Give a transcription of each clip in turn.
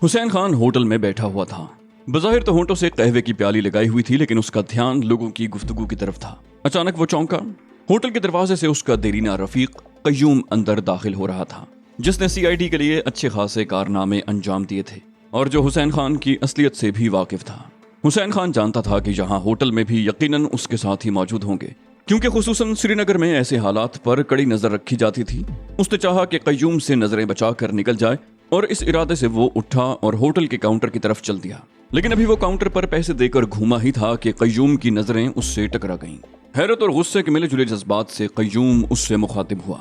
حسین Khan hotel میں بیٹھا ہوا تھا۔ بظاہر تو ہونٹوں سے قہوے کی پیالی لگائی ہوئی تھی، لیکن اس کا دھیان لوگوں کی گفتگو کی طرف تھا۔ اچانک وہ چونکا۔ ہوٹل کے دروازے سے اس کا دیرینہ رفیق قیوم اندر داخل ہو رہا تھا، جس نے CID کے لیے اچھے خاصے کارنامے انجام دیے تھے اور جو حسین خان کی اصلیت سے بھی واقف تھا۔ حسین خان جانتا تھا کہ یہاں ہوٹل میں بھی یقیناً اس کے ساتھ ہی موجود ہوں گے، کیونکہ خصوصاً سری نگر میں ایسے حالات پر کڑی نظر رکھی جاتی تھی۔ اس نے چاہا کہ قیوم سے نظریں بچا کر نکل جائے اور اس ارادے سے وہ اٹھا اور ہوٹل کے کاؤنٹر کی طرف چل دیا، لیکن ابھی وہ کاؤنٹر پر پیسے دے کر گھوما ہی تھا کہ قیوم کی نظریں اس سے ٹکرا گئیں۔ حیرت اور غصے کے ملے جلے جذبات سے قیوم اس سے مخاطب ہوا۔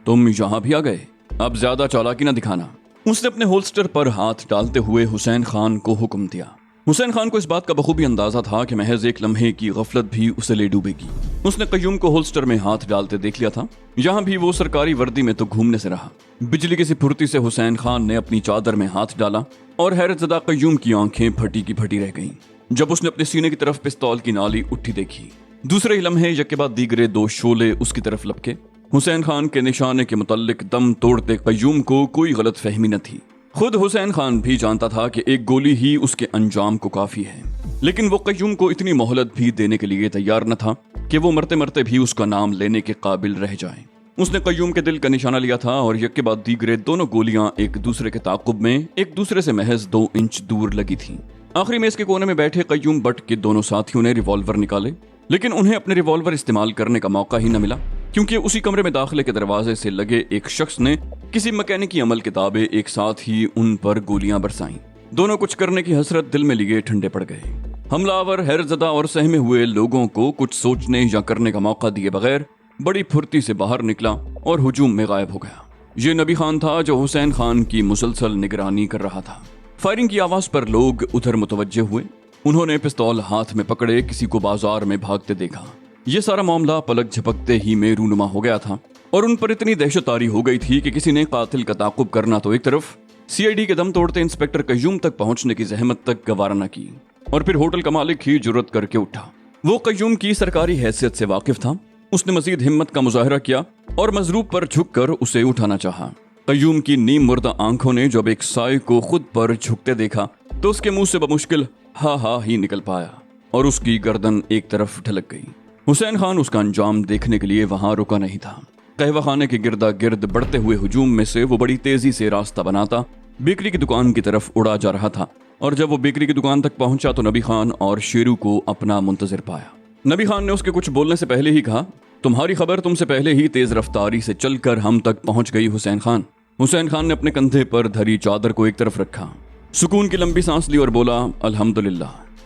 تم یہاں بھی آ گئے؟ اب زیادہ چالاکی نہ دکھانا۔ اس نے اپنے ہولسٹر پر ہاتھ ڈالتے ہوئے حسین خان کو حکم دیا۔ حسین خان کو اس بات کا بخوبی اندازہ تھا کہ محض ایک لمحے کی غفلت بھی اسے لے ڈوبے گی۔ اس نے قیوم کو ہولسٹر میں ہاتھ ڈالتے دیکھ لیا تھا۔ یہاں بھی وہ سرکاری وردی میں تو گھومنے سے رہا۔ بجلی کی سی پھرتی سے حسین خان نے اپنی چادر میں ہاتھ ڈالا اور حیرت زدہ قیوم کی آنکھیں پھٹی کی پھٹی رہ گئیں جب اس نے اپنے سینے کی طرف پستول کی نالی اٹھی دیکھی۔ دوسرے ہی لمحے یک کے بعد دیگرے دو شعلے اس کی طرف لپکے۔ حسین خان کے نشانے کے متعلق دم توڑتے قیوم کو کوئی غلط فہمی نہ تھی۔ خود حسین خان بھی جانتا تھا کہ ایک گولی ہی اس کے انجام کو کافی ہے، لیکن وہ قیوم کو اتنی مہلت بھی دینے کے لیے تیار نہ تھا کہ وہ مرتے مرتے بھی اس کا نام لینے کے قابل رہ جائے۔ اس نے قیوم کے دل کا نشانہ لیا تھا اور یک کے بعد دیگرے دونوں گولیاں ایک دوسرے کے تعاقب میں ایک دوسرے سے محض 2 انچ دور لگی تھیں۔ آخری میں اس کے کونے میں بیٹھے قیوم بٹ کے دونوں ساتھیوں نے ریوالور نکالے، لیکن انہیں اپنے ریوالور استعمال کرنے کا موقع ہی نہ ملا، کیونکہ اسی کمرے میں داخلے کے دروازے سے لگے ایک شخص نے کسی مکینکی عمل کے تابع ایک ساتھ ہی ان پر گولیاں برسائیں۔ دونوں کچھ کرنے کی حسرت دل میں لیے ٹھنڈے پڑ گئے۔ حملہ آور حیرت زدہ اور سہمے ہوئے لوگوں کو کچھ سوچنے یا کرنے کا موقع دیے بغیر بڑی پھرتی سے باہر نکلا اور ہجوم میں غائب ہو گیا۔ یہ نبی خان تھا جو حسین خان کی مسلسل نگرانی کر رہا تھا۔ فائرنگ کی آواز پر لوگ ادھر متوجہ ہوئے۔ انہوں نے پستول ہاتھ میں پکڑے کسی کو بازار میں بھاگتے دیکھا۔ یہ سارا معاملہ پلک جھپکتے ہی میں رونما ہو گیا تھا اور ان پر اتنی دہشت طاری ہو گئی تھی کہ کسی نے قاتل کا تعاقب کرنا تو ایک طرف، CID کے دم توڑتے انسپکٹر قیوم تک پہنچنے کی زحمت تک گوارا نہ کی، اور پھر ہوٹل کا مالک ہی جرأت کر کے اٹھا۔ وہ قیوم کی سرکاری حیثیت سے واقف تھا۔ اس نے مزید ہمت کا مظاہرہ کیا اور مضروب پر جھک کر اسے اٹھانا چاہا۔ قیوم کی نیم مردہ آنکھوں نے جب ایک سائے کو خود پر جھکتے دیکھا تو اس کے منہ سے بمشکل ہا ہی نکل پایا اور اس کی گردن ایک طرف ڈھلک گئی۔ حسین خان اس کا انجام دیکھنے کے لیے وہاں رکا نہیں تھا۔ قہوہ خانے کے گردا گرد بڑھتے ہوئے ہجوم میں سے وہ بڑی تیزی سے راستہ بناتا بیکری کی دکان کی طرف اڑا جا رہا تھا، اور جب وہ بیکری کی دکان تک پہنچا تو نبی خان اور شیرو کو اپنا منتظر پایا۔ نبی خان نے اس کے کچھ بولنے سے پہلے ہی کہا، تمہاری خبر تم سے پہلے ہی تیز رفتاری سے چل کر ہم تک پہنچ گئی حسین خان۔ حسین خان نے اپنے کندھے پر دھری چادر کو ایک طرف رکھا، سکون کی لمبی سانس لی اور بولا، الحمدللہ،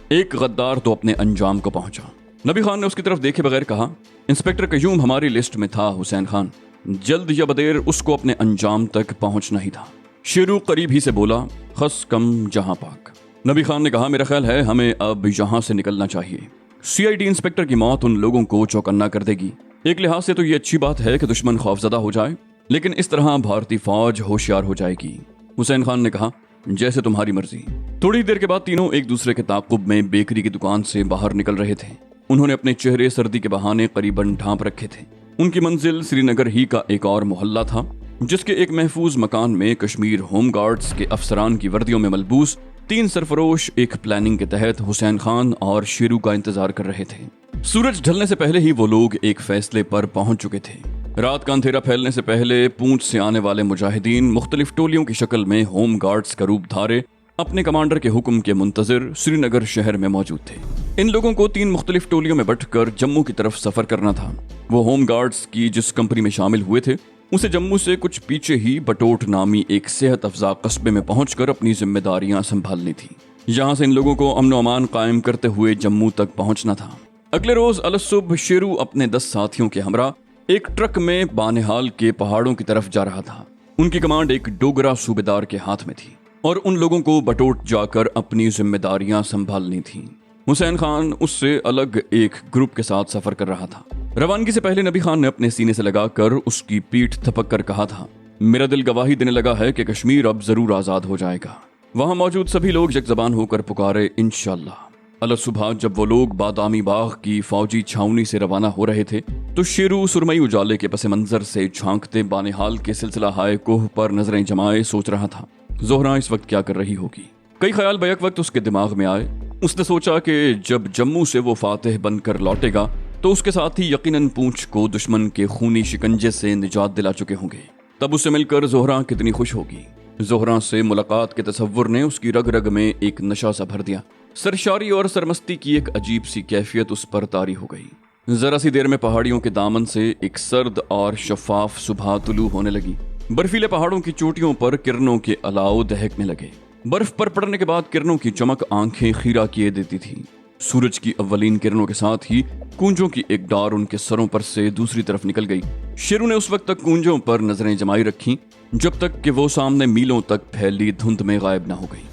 ایک غدار تو اپنے انجام کو پہنچا۔ نبی خان نے اس کی طرف دیکھے بغیر کہا، انسپکٹر قیوم ہماری لسٹ میں تھا حسین خان، جلد یا بدیر اس کو اپنے انجام تک پہنچنا ہی تھا۔ شیرو قریب ہی سے بولا، خس کم جہاں پاک۔ نبی خان نے کہا، میرا خیال ہے ہمیں اب یہاں سے نکلنا چاہیے۔ CID انسپکٹر کی موت ان لوگوں کو چوکنا کر دے گی۔ ایک لحاظ سے تو یہ اچھی بات ہے کہ دشمن خوفزدہ ہو جائے، لیکن اس طرح بھارتی فوج ہوشیار ہو جائے گی۔ حسین خان نے کہا، جیسے تمہاری مرضی۔ تھوڑی دیر کے بعد تینوں ایک دوسرے کے تعاقب میں بیکری کی دکان سے باہر نکل رہے تھے۔ انہوں نے اپنے چہرے سردی کے بہانے قریباً ڈھانپ رکھے تھے۔ ان کی منزل سری نگر ہی کا ایک اور محلہ تھا، جس کے ایک محفوظ مکان میں کشمیر ہوم گارڈز کے افسران کی وردیوں میں ملبوس 3 سرفروش ایک پلاننگ کے تحت حسین خان اور شیرو کا انتظار کر رہے تھے۔ سورج ڈھلنے سے پہلے ہی وہ لوگ ایک فیصلے پر پہنچ چکے تھے۔ رات کا اندھیرا پھیلنے سے پہلے پونچھ سے آنے والے مجاہدین مختلف ٹولیوں کی شکل میں ہوم گارڈز کا روپ دھارے اپنے کمانڈر کے حکم کے منتظر سری نگر شہر میں موجود تھے۔ ان لوگوں کو 3 مختلف ٹولیوں میں بٹ کر جموں کی طرف سفر کرنا تھا۔ وہ ہوم گارڈز کی جس کمپنی میں شامل ہوئے تھے اسے جموں سے کچھ پیچھے ہی بٹوٹ نامی ایک صحت افزا قصبے میں پہنچ کر اپنی ذمہ داریاں سنبھالنی تھی۔ یہاں سے ان لوگوں کو امن و امان قائم کرتے ہوئے جموں تک پہنچنا تھا۔ اگلے روز الصبح شیرو اپنے 10 ساتھیوں کے ہمراہ ایک ٹرک میں بانہال کے پہاڑوں کی طرف جا رہا تھا۔ ان کی کمانڈ ایک ڈوگرا صوبیدار کے ہاتھ میں تھی اور ان لوگوں کو بٹوٹ جا کر اپنی ذمہ داریاں سنبھالنی تھیں۔ حسین خان اس سے الگ ایک گروپ کے ساتھ سفر کر رہا تھا۔ روانگی سے پہلے نبی خان نے اپنے سینے سے لگا کر اس کی پیٹھ تھپک کر کہا تھا، میرا دل گواہی دینے لگا ہے کہ کشمیر اب ضرور آزاد ہو جائے گا۔ وہاں موجود سبھی لوگ یک زبان ہو کر پکارے، انشاءاللہ۔ الصبح جب وہ لوگ بادامی باغ کی فوجی چھاؤنی سے روانہ ہو رہے تھے تو شیرو سرمئی اجالے کے پس منظر سے جھانکتے بانہال کے سلسلہ ہائے کوہ پر نظریں جمائے سوچ رہا تھا، ज़ोहरा इस वक्त क्या कर रही होगी। कई ख्याल बैक वक्त उसके दिमाग में आए। उसने सोचा कि जब जम्मू से वो फातिह बनकर लौटेगा तो उसके साथ ही यकीनन पूंछ को दुश्मन के खूनी शिकंजे से निजात दिला चुके होंगे। तब उससे मिलकर ज़ोहरा कितनी खुश होगी। ज़ोहरा से मुलाकात के तसव्वुर ने उसकी रग रग में एक नशा सा भर दिया। सरशारी और सरमस्ती की एक अजीब सी कैफियत उस पर तारी हो गई। जरा सी देर में पहाड़ियों के दामन से एक सर्द और शफाफ सुबह तुलू होने लगी। बर्फीले पहाड़ों की चोटियों पर किरणों के अलाव दहकने लगे। बर्फ पर पड़ने के बाद किरणों की चमक आंखें खीरा किए देती थी। सूरज की अव्वलीन किरणों के साथ ही कूंजों की एक डार उनके सरों पर से दूसरी तरफ निकल गई। शेरू ने उस वक्त तक कूंजों पर नजरें जमाई रखी जब तक कि वो सामने मीलों तक फैली धुंध में गायब न हो गई।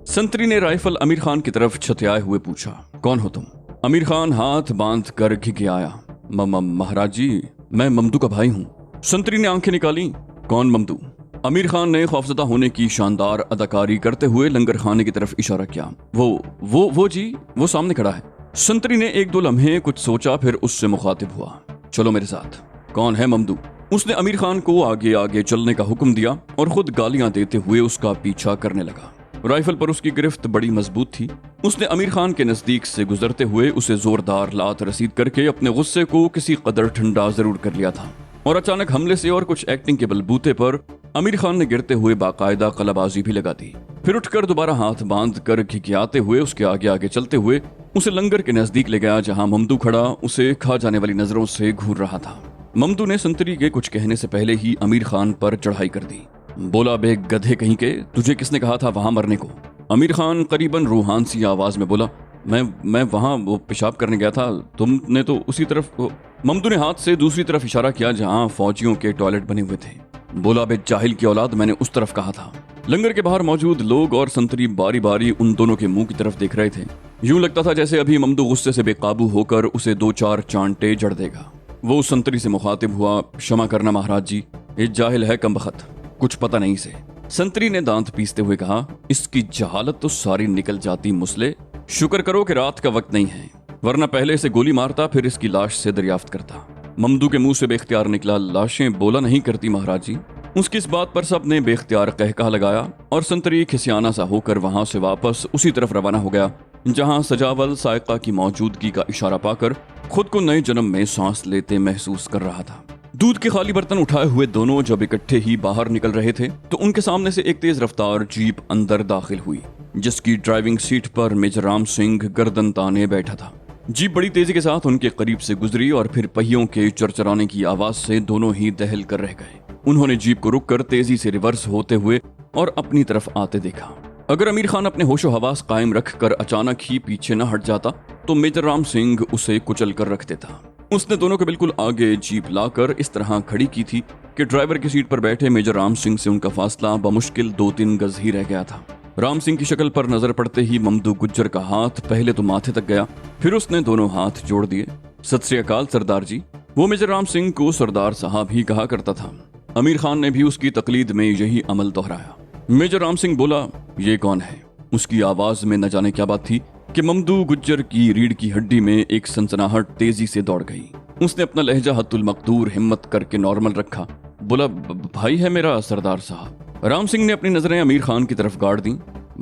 संतरी ने राइफल आमिर खान की तरफ छतियाए हुए पूछा, कौन हो तुम? आमिर खान हाथ बांध कर घिघियाया, महाराज जी, मैं ममदू का भाई हूँ। संतरी ने आंखें निकाली, कौन ममदू? आमिर खान ने खौफजदा होने की शानदार अदाकारी करते हुए लंगर खाने की तरफ इशारा किया। वो जी, वो सामने खड़ा है। संतरी ने एक दो लम्हे कुछ सोचा, फिर उससे मुखातिब हुआ, चलो मेरे साथ। कौन है ममदू? उसने आमिर खान को आगे आगे चलने का हुक्म दिया और खुद गालियां देते हुए उसका पीछा करने लगा। राइफल पर उसकी गिरफ्त बड़ी मजबूत थी। उसने आमिर खान के नजदीक से गुजरते हुए उसे जोरदार लात रसीद करके अपने गुस्से को किसी कदर ठंडा जरूर कर लिया था। और अचानक हमले से और कुछ एक्टिंग के बलबूते पर आमिर खान ने गिरते हुए बाकायदा कलाबाजी भी लगा दी। फिर उठकर दोबारा हाथ बांध कर घिघियाते हुए उसके आगे आगे चलते हुए उसे लंगर के नजदीक ले गया, जहां ममदू खड़ा उसे खा जाने वाली नजरों से घूर रहा था। ममदू ने संतरी के कुछ कहने से पहले ही आमिर खान पर चढ़ाई कर दी। बोला, बे गधे कहीं के, तुझे किसने कहा था वहां मरने को? आमिर खान करीबन रूहान सी आवाज में बोला, मैं वहां वो पेशाब करने गया था, तुमने तो उसी तरफ। ममदू ने हाथ से दूसरी तरफ इशारा किया जहां फौजियों के टॉयलेट बने हुए थे। बोला, बे जाहिल की औलाद, मैंने उस तरफ कहा था। लंगर के बाहर मौजूद लोग और संतरी बारी बारी उन दोनों के मुंह की तरफ देख रहे थे। यूं लगता था जैसे अभी ममदू गुस्से से बेकाबू होकर उसे दो चार चांटे जड़ देगा। वो संतरी से मुखातिब हुआ, क्षमा करना महाराज जी, ये जाहिल है कमबख्त, कुछ पता नहीं से। संतरी ने दांत पीसते हुए कहा, इसकी जहालत तो सारी निकल जाती मुसले, शुक्र करो कि रात का वक्त नहीं है, वरना पहले इसे गोली मारता फिर इसकी लाश से दरियाफ्त करता। ममदू के मुंह से बेख्तियार निकला, लाशें बोला नहीं करती महाराज जी। उसकी इस बात पर सब ने बेख्तियार कहकहा लगाया और संतरी खिसियाना सा होकर वहां से वापस उसी तरफ रवाना हो गया जहां सजावल सायका की मौजूदगी का इशारा पाकर खुद को नए जन्म में सांस लेते महसूस कर रहा था। दूध के खाली बर्तन उठाए हुए दोनों जब इकट्ठे ही बाहर निकल रहे थे तो उनके सामने से एक तेज रफ्तार जीप अंदर दाखिल हुई, जिसकी ड्राइविंग सीट पर मेजर राम सिंह गर्दन ताने बैठा था। जीप बड़ी तेजी के साथ उनके करीब से गुजरी और फिर पहियों के चरचराने की आवाज से दोनों ही दहल कर रह गए। उन्होंने जीप को रुककर तेजी से रिवर्स होते हुए और अपनी तरफ आते देखा। अगर आमिर खान अपने होशो हवास कायम रखकर अचानक ही पीछे न हट जाता तो मेजर राम सिंह उसे कुचल कर रख देता। उसने दोनों के बिल्कुल आगे जीप लाकर इस तरह खड़ी की थी कि ड्राइवर की सीट पर बैठे मेजर राम सिंह से उनका फासला बमुश्किल 2-3 गज ही रह गया था। राम सिंह की शक्ल पर नजर पड़ते ही ममदू गुज्जर का हाथ पहले तो माथे तक गया, फिर उसने दोनों हाथ जोड़ दिए। सत श्री अकाल सरदार जी। वो मेजर राम सिंह को सरदार साहब ही कहा करता था। आमिर खान ने भी उसकी तकलीद में यही अमल दोहराया। मेजर राम सिंह बोला, ये कौन है? उसकी आवाज में न जाने क्या बात थी कि ममदू गुज्जर की रीढ़ की हड्डी में एक सनसनाहट तेजी से दौड़ गई। उसने अपना लहजा हद्दुल मकदूर हिम्मत करके नॉर्मल रखा। बोला, भाई है मेरा सरदार साहब। राम सिंह ने अपनी नजरें आमिर खान की तरफ गाड़ दी।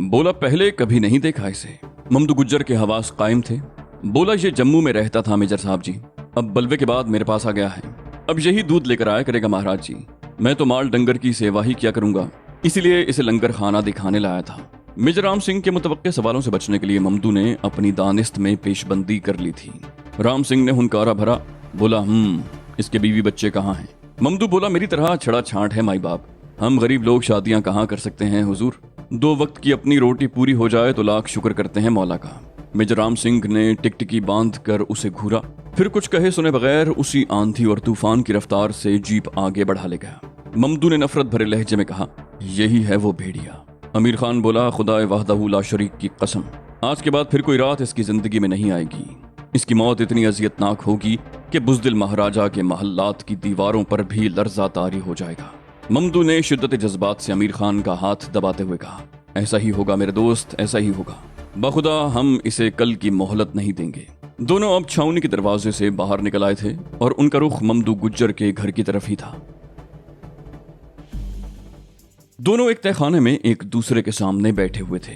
बोला, पहले कभी नहीं देखा इसे। ममदू गुज्जर के हवास कायम थे। बोला, ये जम्मू में रहता था मेजर साहब जी, अब बलवे के बाद मेरे पास आ गया है, अब यही दूध लेकर आया करेगा महाराज जी। मैं तो माल डंगर की सेवा ही किया करूंगा, इसीलिए इसे लंगर खाना दिखाने लाया था। मेजर राम सिंह के मुतवक्के सवालों से बचने के लिए ममदू ने अपनी दानिस्त में पेशबंदी कर ली थी। राम सिंह ने हुनकारा भरा, बोला, इसके बीवी बच्चे कहाँ हैं? ममदू बोला, मेरी तरह छड़ा छांट है माई बाप, हम गरीब लोग शादियां कहाँ कर सकते हैं हुजूर, 2 वक्त की अपनी रोटी पूरी हो जाए तो लाख शुक्र करते हैं मौला का। मेजर राम सिंह ने टिकटिकी बांध कर उसे घूरा, फिर कुछ कहे सुने बगैर उसी आंधी और तूफान की रफ्तार से जीप आगे बढ़ा ले गया। ममदू ने नफरत भरे लहजे में कहा, यही है वो भेड़िया। आमिर खान बोला, खुदाए वहदहू ला शरीक की कसम, आज के बाद फिर कोई रात इसकी जिंदगी में नहीं आएगी। इसकी मौत इतनी अजियतनाक होगी कि बुज़दिल महाराजा के महल्लात की दीवारों पर भी लर्जा तारी हो जाएगा। ममदू ने शिद्दत जज्बात से आमिर खान का हाथ दबाते हुए कहा, ऐसा ही होगा मेरे दोस्त, ऐसा ही होगा, बखुदा हम इसे कल की मोहलत नहीं देंगे। दोनों अब छावनी के दरवाजे से बाहर निकल आए थे और उनका रुख ममदू गुज्जर के घर की तरफ ही था। दोनों एक तय खाने में एक दूसरे के सामने बैठे हुए थे।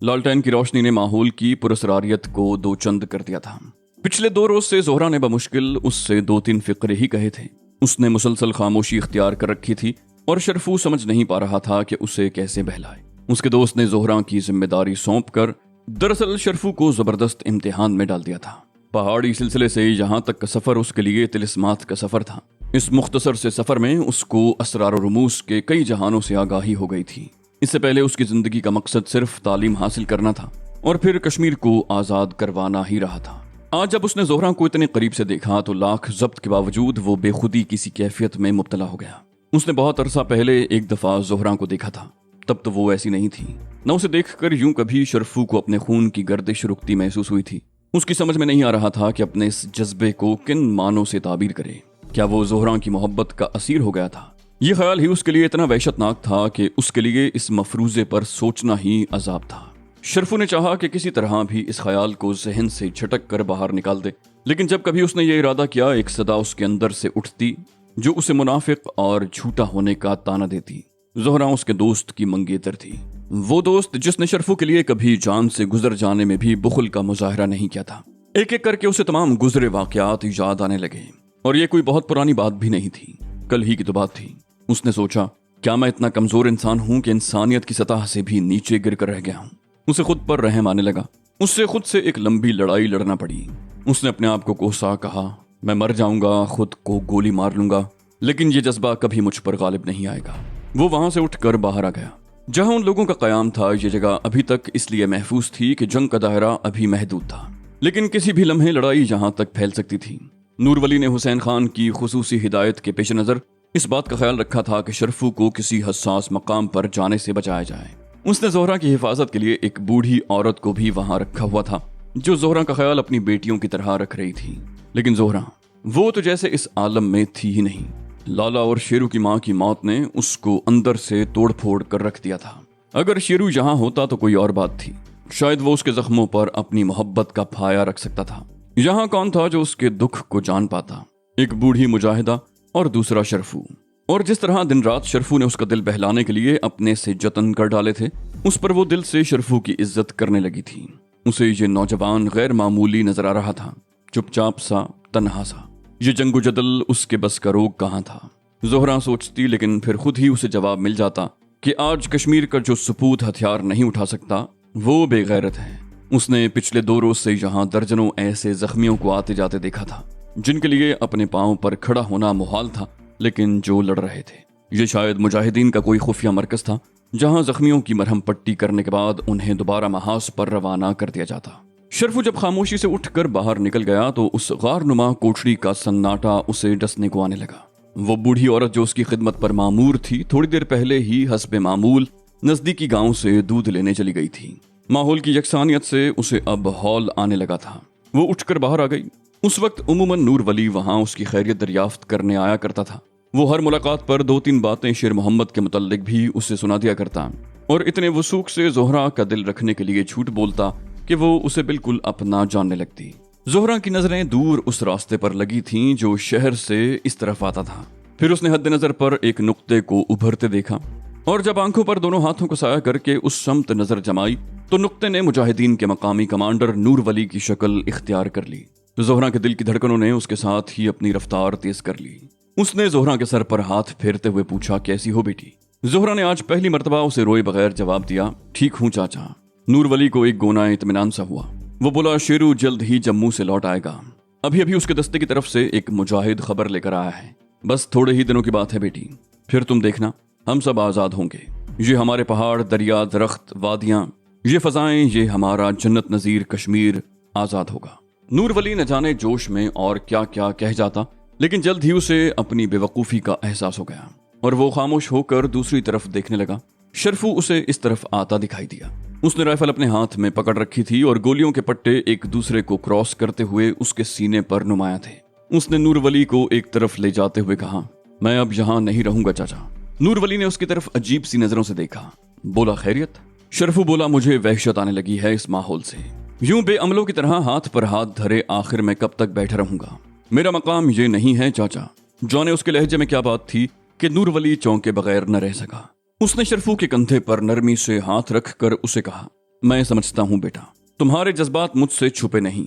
लालटेन की रोशनी ने माहौल की पुरस्रारियत को दो चंद कर दिया था। पिछले 2 रोज से जोहरा ने बमुश्किल उससे 2-3 फिक्रे ही कहे थे। उसने मुसलसल खामोशी इख्तियार कर रखी थी और शरफू समझ नहीं पा रहा था कि उसे कैसे बहलाए। उसके दोस्त ने जोहरा की जिम्मेदारी सौंप कर दरअसल शरफू को जबरदस्त इम्तिहान में डाल दिया था। पहाड़ी सिलसिले से यहाँ तक का सफर उसके लिए तिलिस्मात का सफर था। इस मुख्तसर से सफर में उसको असरार और रुमूस के कई जहानों से आगाही हो गई थी। इससे पहले उसकी जिंदगी का मकसद सिर्फ तालीम हासिल करना था और फिर कश्मीर को आजाद करवाना ही रहा था। आज जब उसने जोहरा को इतने करीब से देखा तो लाख जब्त के बावजूद वो बेखुदी किसी कैफियत में मुब्तला हो गया। उसने बहुत अरसा पहले एक दफा जोहरा को देखा था, तब तो वो ऐसी नहीं थी। न उसे देखकर यूं कभी शरफू को अपने खून की गर्दिश रुकती महसूस हुई थी। उसकी समझ में नहीं आ रहा था कि अपने इस जज्बे को किन मानों से ताबीर करे। क्या वो जोहरा की मोहब्बत का असीर हो गया था? ये ख्याल ही उसके लिए इतना वहशतनाक था कि उसके लिए इस मफरूजे पर सोचना ही अजाब था। शरफू ने चाहा कि किसी तरह भी इस ख्याल को जहन से झटक कर बाहर निकाल दे, लेकिन जब कभी उसने ये इरादा किया, एक सदा उसके अंदर से उठती जो उसे मुनाफिक और झूठा होने का ताना देती। जोहरा उसके दोस्त की मंगेतर थी, वो दोस्त जिसने शरफू के लिए कभी जान से गुजर जाने में भी बुखल का मुजाहरा नहीं किया था। एक एक करके उसे तमाम गुजरे वाकयात याद आने लगे और ये कोई बहुत पुरानी बात भी नहीं थी, कल ही की तो बात थी। उसने सोचा, क्या मैं इतना कमजोर इंसान हूं कि इंसानियत की सतह से भी नीचे गिर कर रह गया हूं? उसे खुद पर रहम आने लगा। उससे खुद से एक लंबी लड़ाई लड़ना पड़ी। उसने अपने आप को कोसा, कहा, मैं मर जाऊंगा, खुद को गोली मार लूंगा, लेकिन ये जज्बा कभी मुझ पर गालिब नहीं आएगा। वो वहां से उठकर बाहर आ गया। जहां उन लोगों का कयाम था, ये जगह अभी तक इसलिए महफूज थी कि जंग का दायरा अभी महदूद था, लेकिन किसी भी लम्हे लड़ाई यहां तक फैल सकती थी। नूर वली ने हुसैन खान की खुसूसी हिदायत के पेश नजर इस बात का ख्याल रखा था कि शरफू को किसी हसास मकाम पर जाने से बचाया जाए। उसने जोहरा की हिफाजत के लिए एक बूढ़ी औरत को भी वहां रखा हुआ था, जो जोहरा का ख्याल अपनी बेटियों की तरह रख रही थी। लेकिन जोहरा वो तो जैसे इस आलम में थी ही नहीं। लाला और शेरू की माँ की मौत ने उसको अंदर से तोड़ फोड़ कर रख दिया था। अगर शेरू यहाँ होता तो कोई और बात थी, शायद वो उसके जख्मों पर अपनी मोहब्बत का फाया रख सकता था। यहाँ कौन था जो उसके दुख को जान पाता? एक बूढ़ी मुजाहिदा और दूसरा शरफू। और जिस तरह दिन रात शरफू ने उसका दिल बहलाने के लिए अपने से जतन कर डाले थे, उस पर वो दिल से शरफू की इज्जत करने लगी थी। उसे ये नौजवान गैर मामूली नजर आ रहा था, चुपचाप सा, तन्हा सा। ये जंगो जदल उसके बस का रोग कहाँ था? जोहरा सोचती, लेकिन फिर खुद ही उसे जवाब मिल जाता कि आज कश्मीर का जो सपूत हथियार नहीं उठा सकता वो बेगैरत है। उसने पिछले 2 रोज से यहाँ दर्जनों ऐसे जख्मियों को आते जाते देखा था, जिनके लिए अपने पांव पर खड़ा होना मुहाल था, लेकिन जो लड़ रहे थे। ये शायद मुजाहिदीन का कोई खुफिया मरकज था, जहां जख्मियों की मरहम पट्टी करने के बाद उन्हें दोबारा महाज पर रवाना कर दिया जाता। शरफू जब खामोशी से उठकर बाहर निकल गया तो उस गारनुमा कोठरी का सन्नाटा उसे डसने को आने लगा। वो बूढ़ी औरत जो उसकी खिदमत पर मामूर थी, थोड़ी देर पहले ही हस्बे मामूल नजदीकी गांव से दूध लेने चली गई थी। माहौल की यकसानियत से उसे अब हौल आने लगा था। वो उठकर बाहर आ गई। उस वक्त उमूमन नूर वली वहां उसकी खैरियत दरियाफ्त करने आया करता था। वो हर मुलाकात पर 2-3 बातें शेर मोहम्मद के मुतल्लिक भी उसे सुना दिया करता और इतने वसूख से जोहरा का दिल रखने के लिए झूठ बोलता कि वो उसे बिल्कुल अपना जानने लगती। जोहरा की नजरें दूर उस रास्ते पर लगी थीं जो शहर से इस तरफ आता था। फिर उसने हद नजर पर एक नुक्ते को उभरते देखा और जब आंखों पर दोनों हाथों को साया करके उस समत नजर जमाई तो नुक्ते ने मुजाहिदीन के मकामी कमांडर नूर वली की शक्ल इख्तियार कर ली। जोहरा के दिल की धड़कनों ने उसके साथ ही अपनी रफ्तार तेज कर ली। उसने जोहरा के सर पर हाथ फेरते हुए पूछा, कैसी हो बेटी? जोहरा ने आज पहली मर्तबा उसे रोए बगैर जवाब दिया, ठीक हूँ चाचा। नूर वली को एक गोना इत्मीनान सा हुआ। वो बोला, शेरू जल्द ही जम्मू से लौट आएगा। अभी अभी उसके दस्ते की तरफ से एक मुजाहिद खबर लेकर आया है। बस थोड़े ही दिनों की बात है बेटी, फिर तुम देखना हम सब आजाद होंगे। ये हमारे पहाड़, दरिया, दरख्त, वादियां, ये फजाएं, ये हमारा जन्नत नजीर कश्मीर आजाद होगा। नूर वली न जाने जोश में और क्या क्या कह जाता, लेकिन जल्द ही उसे अपनी बेवकूफ़ी का एहसास हो गया और वो खामोश होकर दूसरी तरफ देखने लगा। शरफू उसे इस तरफ आता दिखाई दिया। उसने राइफल अपने हाथ में पकड़ रखी थी और गोलियों के पट्टे एक दूसरे को क्रॉस करते हुए उसके सीने पर नुमाया थे। उसने नूर वली को एक तरफ ले जाते हुए कहा, मैं अब यहाँ नहीं रहूंगा चाचा। नूर वली ने उसकी तरफ अजीब सी नजरों से देखा। बोला, खैरियत? शरफू बोला, मुझे वहशत आने लगी है इस माहौल से। यूं बेअमलों की तरह हाथ पर हाथ धरे आखिर मैं कब तक बैठा रहूंगा? मेरा मकाम ये नहीं है चाचा। जाने उसके लहजे में क्या बात थी कि नूर वली चौंके बगैर न रह सका। उसने शरफू के कंधे पर नरमी से हाथ रख कर उसे कहा, मैं समझता हूं बेटा, तुम्हारे जज्बात मुझसे छुपे नहीं,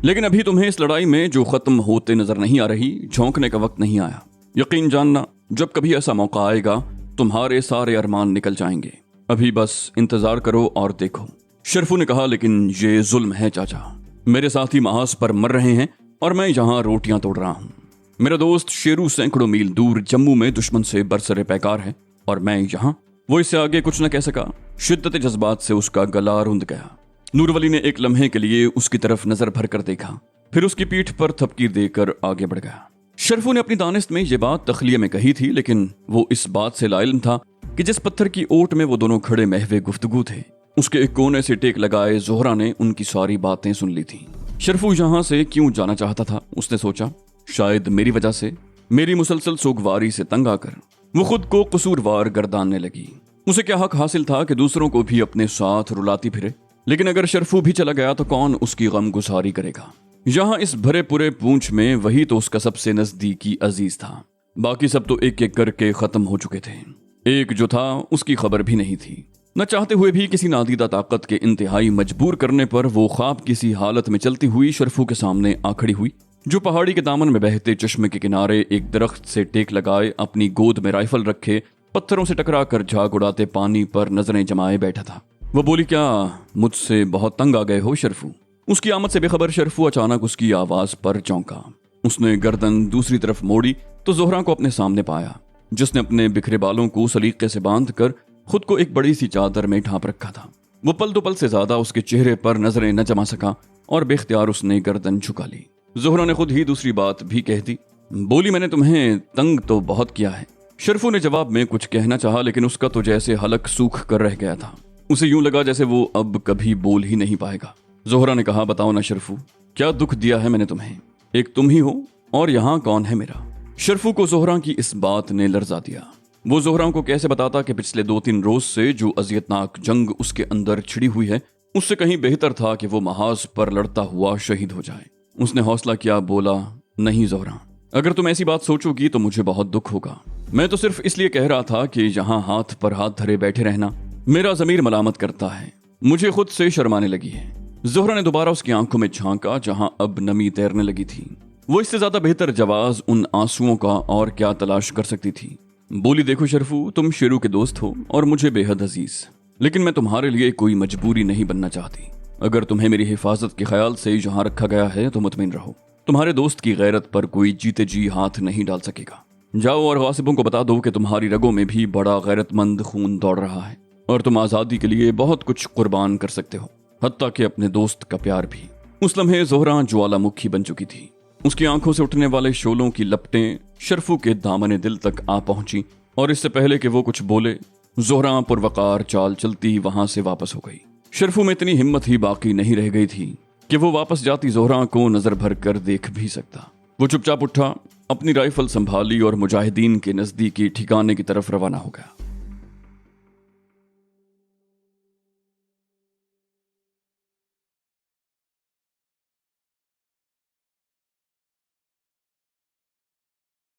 लेकिन अभी तुम्हें इस लड़ाई में जो खत्म होते नजर नहीं आ रही, झोंकने का वक्त नहीं आया। यकीन जानना, जब कभी ऐसा मौका आएगा तुम्हारे सारे अरमान निकल जाएंगे। अभी बस इंतजार करो और देखो। शरफू ने कहा, लेकिन ये जुल्म है चाचा, मेरे साथी महाज पर मर रहे हैं और मैं यहाँ रोटियां तोड़ रहा हूँ। मेरा दोस्त शेरू सैकड़ों मील दूर जम्मू में दुश्मन से बरसरे पैकार है और मैं यहाँ। वो इससे आगे कुछ न कह सका। शिद्दत जज्बात से उसका गला रुंध गया। नूरवली ने एक लम्हे के लिए उसकी तरफ नजर भर कर देखा, फिर उसकी पीठ पर थपकीर देकर आगे बढ़ गया। शरफू ने अपनी दानिश में ये बात तखलिये में कही थी, लेकिन वो इस बात से लाइल्म था कि जिस पत्थर की ओट में वो दोनों खड़े महवे गुफ्तगू थे, उसके एक कोने से टेक लगाए जोहरा ने उनकी सारी बातें सुन ली थी। शरफू यहाँ से क्यों जाना चाहता था, उसने सोचा। शायद मेरी वजह से, मेरी मुसलसल सोगवारी से तंग आकर वो खुद को कसूरवार गर्दानने लगी। उसे क्या हक हासिल था कि दूसरों को भी अपने साथ रुलाती फिरे, लेकिन अगर शरफू भी चला गया तो कौन उसकी गम गुसारी करेगा। यहाँ इस भरे पूरे पूंछ में वही तो उसका सबसे नजदीकी अजीज था। बाकी सब तो एक एक करके खत्म हो चुके थे। एक जो था उसकी खबर भी नहीं थी। न चाहते हुए भी किसी नादीदा ताकत के इंतहाई मजबूर करने पर वो ख्वाब किसी हालत में चलती हुई शरफू के सामने आ खड़ी हुई, जो पहाड़ी के दामन में बहते चश्मे के किनारे एक दरख्त से टेक लगाए, अपनी गोद में राइफल रखे, पत्थरों से टकरा कर झाग उड़ाते पानी पर नजरें जमाए बैठा था। वो बोली, क्या मुझसे बहुत तंग आ गए हो शरफू? उसकी आमद से बेखबर शरफू अचानक उसकी आवाज पर चौंका। उसने गर्दन दूसरी तरफ मोड़ी तो जोहरा को अपने सामने पाया, जिसने अपने बिखरे बालों को सलीके से बांध कर खुद को एक बड़ी सी चादर में ढांप रखा था। वो पल दो पल से ज्यादा उसके चेहरे पर नजरें न जमा सका और बेख्तियार उसने गर्दन झुका ली। जोहरा ने खुद ही दूसरी बात भी कह दी। बोली, मैंने तुम्हें तंग तो बहुत किया है। शरफू ने जवाब में कुछ कहना चाहा, लेकिन उसका तो जैसे हलक सूख कर रह गया था। उसे यूं लगा जैसे वो अब कभी बोल ही नहीं पाएगा। जोहरा ने कहा, बताओ ना शरफू, क्या दुख दिया है मैंने तुम्हें? एक तुम ही हो और यहाँ कौन है मेरा? शरफू को जोहरा की इस बात ने लर्जा दिया। वो जोहरा को कैसे बताता कि पिछले 2-3 रोज से जो अजियतनाक जंग उसके अंदर छिड़ी हुई है, उससे कहीं बेहतर था कि वो महाज पर लड़ता हुआ शहीद हो जाए। उसने हौसला किया, बोला, नहीं जोहरा, अगर तुम ऐसी बात सोचोगी तो मुझे बहुत दुख होगा। मैं तो सिर्फ इसलिए कह रहा था कि यहाँ हाथ पर हाथ धरे बैठे रहना मेरा ज़मीर मलामत करता है। मुझे खुद से शर्माने लगी है। जोहरा ने दोबारा उसकी आंखों में झांका, जहां अब नमी तैरने लगी थी। वो इससे ज्यादा बेहतर जवाब उन आंसुओं का और क्या तलाश कर सकती थी। बोली, देखो शरफू, तुम शेरू के दोस्त हो और मुझे बेहद अजीज, लेकिन मैं तुम्हारे लिए कोई मजबूरी नहीं बनना चाहती। अगर तुम्हें मेरी हिफाजत के ख्याल से जहाँ रखा गया है तो मुतमिन रहो। तुम्हारे दोस्त की गैरत पर कोई जीते जी हाथ नहीं डाल सकेगा। जाओ और गासिबों को बता दो कि तुम्हारी रगों में भी बड़ा गैरतमंद खून दौड़ रहा है और तुम आज़ादी के लिए बहुत कुछ कुर्बान कर सकते हो, हत्ता कि अपने दोस्त का प्यार भी। उस लम्हे जोहरा ज्वालामुखी बन चुकी थी। उसकी आंखों से उठने वाले शोलों की लपटें शरफू के दामने दिल तक आ पहुंची और इससे पहले कि वो कुछ बोले, जोहरा पुरवकार चाल चलती वहां से वापस हो गई। शरफू में इतनी हिम्मत ही बाकी नहीं रह गई थी कि वो वापस जाती जोहरा को नजर भर कर देख भी सकता। वो चुपचाप उठा, अपनी राइफल संभाली और मुजाहिदीन के नजदीकी ठिकाने की तरफ रवाना हो गया।